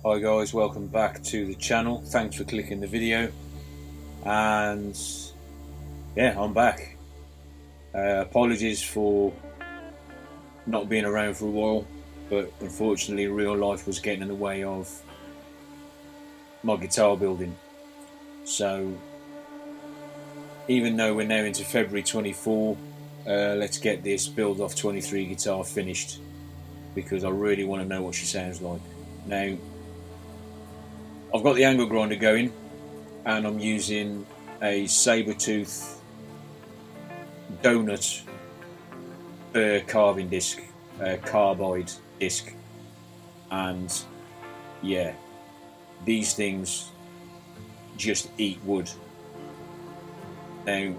Hi guys, welcome back to the channel. Thanks for clicking the video. And yeah, I'm back. Apologies for not being around for a while, but unfortunately real life was getting in the way of my guitar building. So even though we're now into February 24, let's get this build off 23 guitar finished, because I really want to know what she sounds like. Now, I've got the angle grinder going and I'm using a saber-tooth donut carving disc, carbide disc, and yeah, these things just eat wood. Now,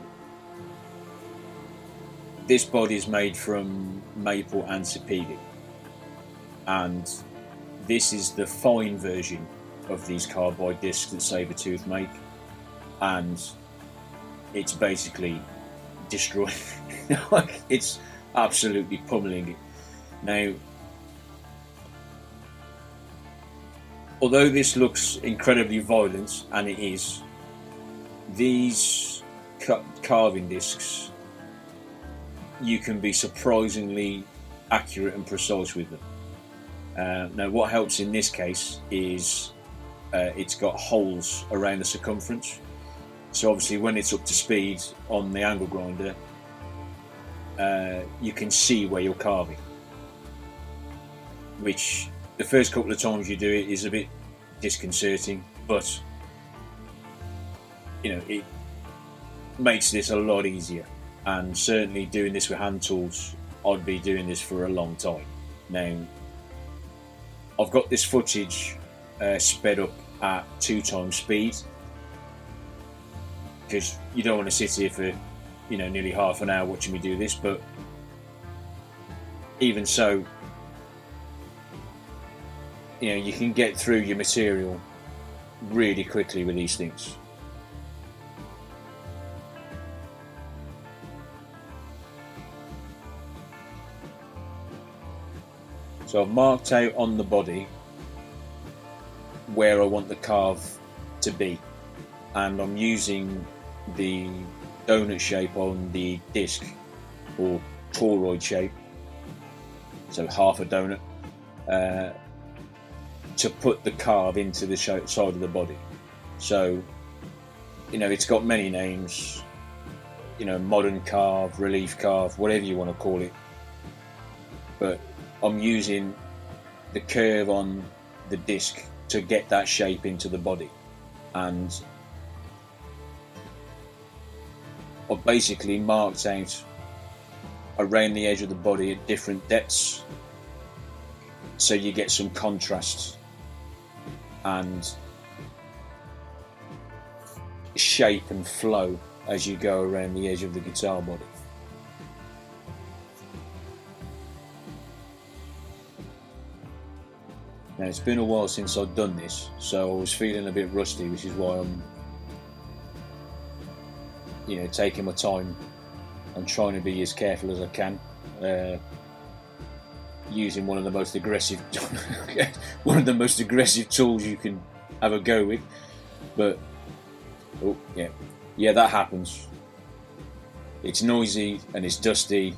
this body is made from maple and sapele, and this is the fine version of these carbide discs that Sabertooth make, and it's basically destroying it's absolutely pummeling it. Now, although this looks incredibly violent, and it is, these carving discs, you can be surprisingly accurate and precise with them. Now, what helps in this case is it's got holes around the circumference, so obviously when it's up to speed on the angle grinder, you can see where you're carving, which the first couple of times you do it is a bit disconcerting, but you know, it makes this a lot easier. And certainly doing this with hand tools, I'd be doing this for a long time. Now, I've got this footage sped up at 2 times speed, because you don't want to sit here for, you know, nearly half an hour watching me do this, but even so, you know, you can get through your material really quickly with these things. So I've marked out on the body where I want the carve to be, and I'm using the donut shape on the disc, or toroid shape, so half a donut, to put the carve into the side of the body. So, you know, it's got many names, you know, modern carve, relief carve, whatever you want to call it, but I'm using the curve on the disc to get that shape into the body. And I've basically marked out around the edge of the body at different depths, so you get some contrast and shape and flow as you go around the edge of the guitar body. Now, it's been a while since I've done this, so I was feeling a bit rusty, which is why I'm, you know, taking my time and trying to be as careful as I can, using one of the most aggressive tools you can have a go with. But oh yeah, that happens. It's noisy and it's dusty,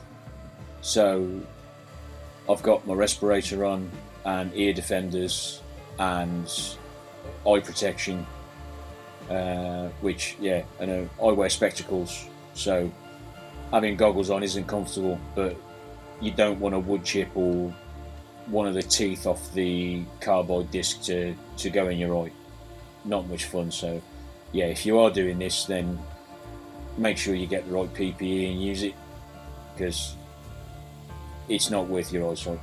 so I've got my respirator on and ear defenders and eye protection, which, yeah, I know I wear spectacles, so having goggles on isn't comfortable, but you don't want a wood chip or one of the teeth off the carbide disc to go in your eye. Not much fun. So yeah, if you are doing this, then make sure you get the right PPE and use it, because it's not worth your eyesight.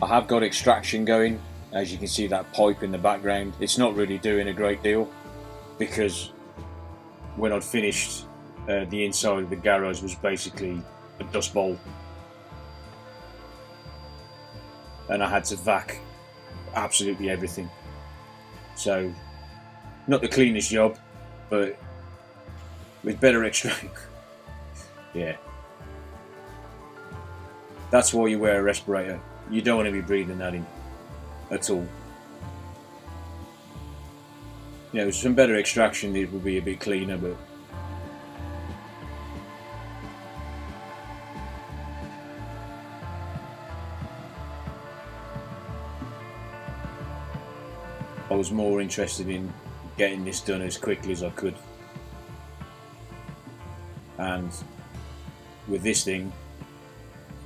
I have got extraction going, as you can see that pipe in the background. It's not really doing a great deal, because when I'd finished, the inside of the garage was basically a dust bowl, and I had to vac absolutely everything. So, not the cleanest job, but with better extraction. Yeah. That's why you wear a respirator. You don't want to be breathing that in at all. You know, some better extraction, it would be a bit cleaner, but I was more interested in getting this done as quickly as I could. And with this thing,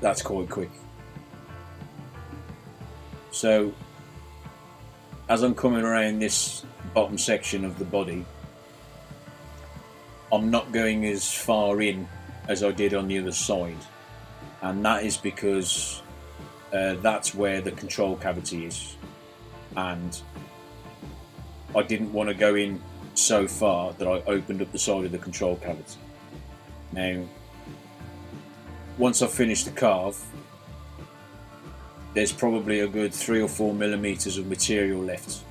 that's quite quick. So as I'm coming around this bottom section of the body, I'm not going as far in as I did on the other side, and that is because that's where the control cavity is, and I didn't want to go in so far that I opened up the side of the control cavity. Now, once I've finished the carve, there's probably a good 3 or 4 millimeters of material left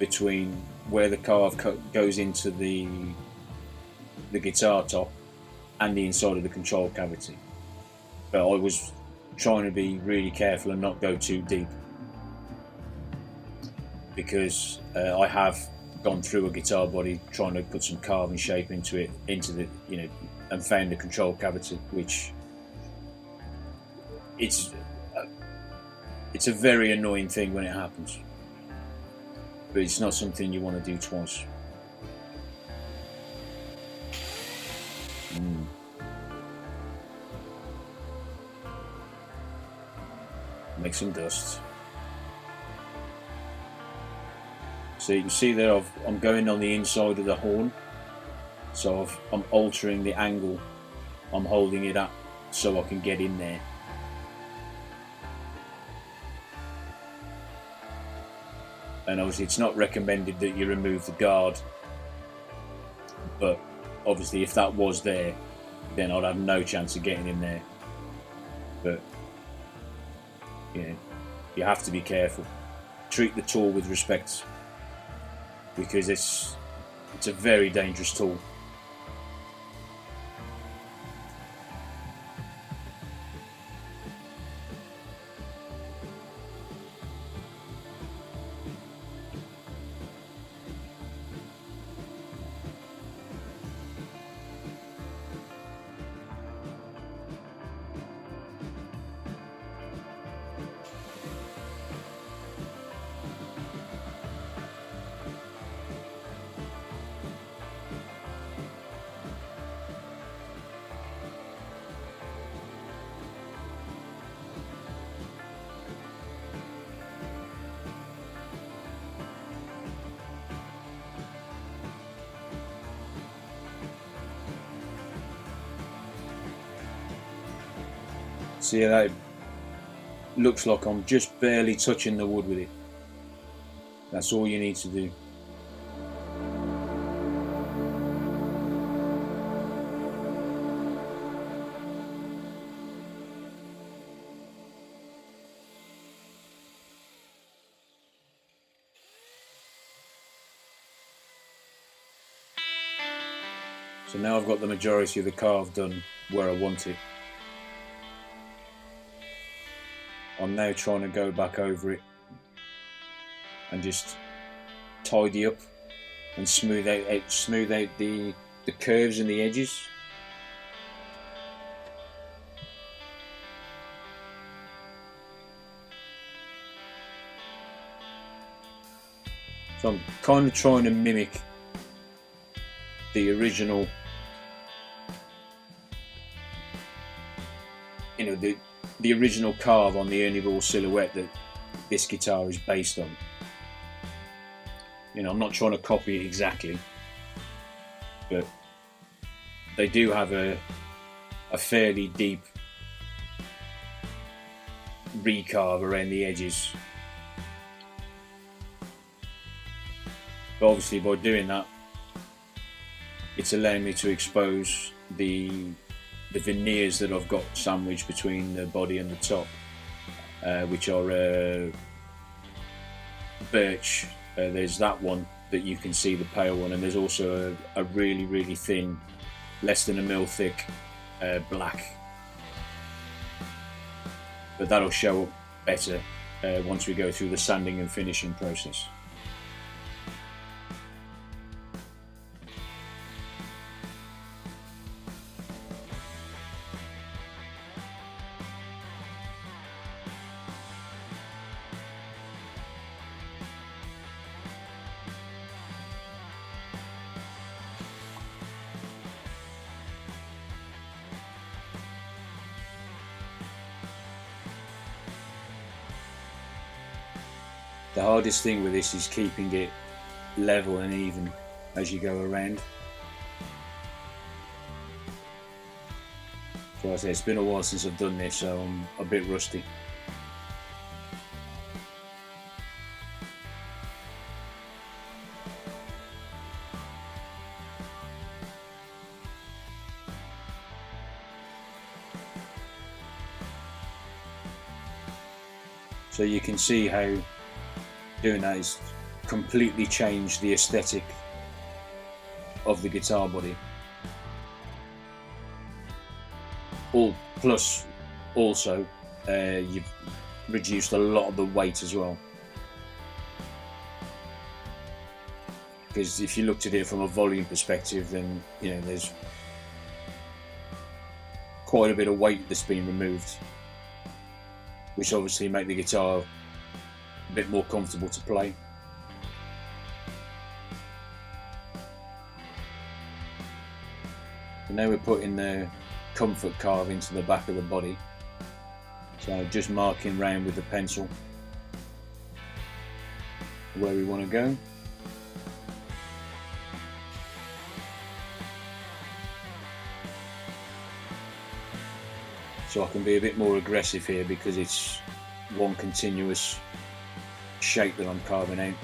between where the carve goes into the guitar top and the inside of the control cavity. But I was trying to be really careful and not go too deep, because I have gone through a guitar body trying to put some carving shape into it, and found the control cavity, which it's a very annoying thing when it happens, but it's not something you want to do twice. Make some dust. So you can see there I'm going on the inside of the horn, so I'm altering the angle I'm holding it at so I can get in there. And obviously it's not recommended that you remove the guard, but obviously if that was there, then I'd have no chance of getting in there. But you have to be careful. Treat the tool with respect, because it's a very dangerous tool. See, that looks like I'm just barely touching the wood with it. That's all you need to do. So now I've got the majority of the carve done where I want it. I'm now trying to go back over it and just tidy up and smooth out the curves and the edges. So I'm kind of trying to mimic the original, the original carve on the Ernie Ball silhouette that this guitar is based on. I'm not trying to copy it exactly, but they do have a fairly deep recarve around the edges. But obviously by doing that, it's allowing me to expose the veneers that I've got sandwiched between the body and the top, which are birch. There's that one that you can see, the pale one, and there's also a really, really thin, less than a mil thick black, but that'll show up better once we go through the sanding and finishing process. The hardest thing with this is keeping it level and even as you go around. So I say it's been a while since I've done this, so I'm a bit rusty. So you can see how doing that is completely changed the aesthetic of the guitar body. Plus also you've reduced a lot of the weight as well, because if you looked at it from a volume perspective, then you know there's quite a bit of weight that's been removed, which obviously make the guitar a bit more comfortable to play. And now we're putting the comfort carve into the back of the body, so just marking round with the pencil where we want to go. So I can be a bit more aggressive here because it's one continuous shape that I'm carving out.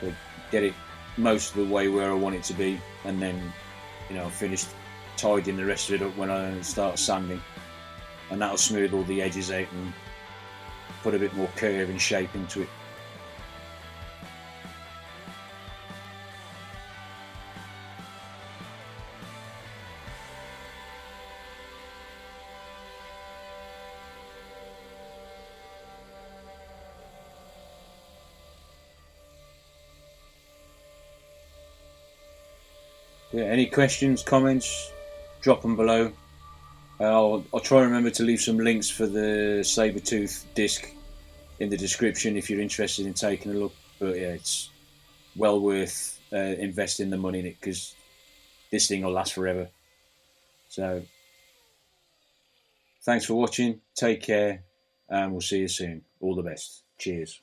So get it most of the way where I want it to be, and then I'll finish tidying the rest of it up when I start sanding, and that'll smooth all the edges out and put a bit more curve and shape into it. Yeah, any questions, comments, drop them below. I'll try and remember to leave some links for the Sabertooth disc in the description if you're interested in taking a look. But yeah, it's well worth investing the money in it, because this thing will last forever. So thanks for watching, take care, and we'll see you soon. All the best. Cheers.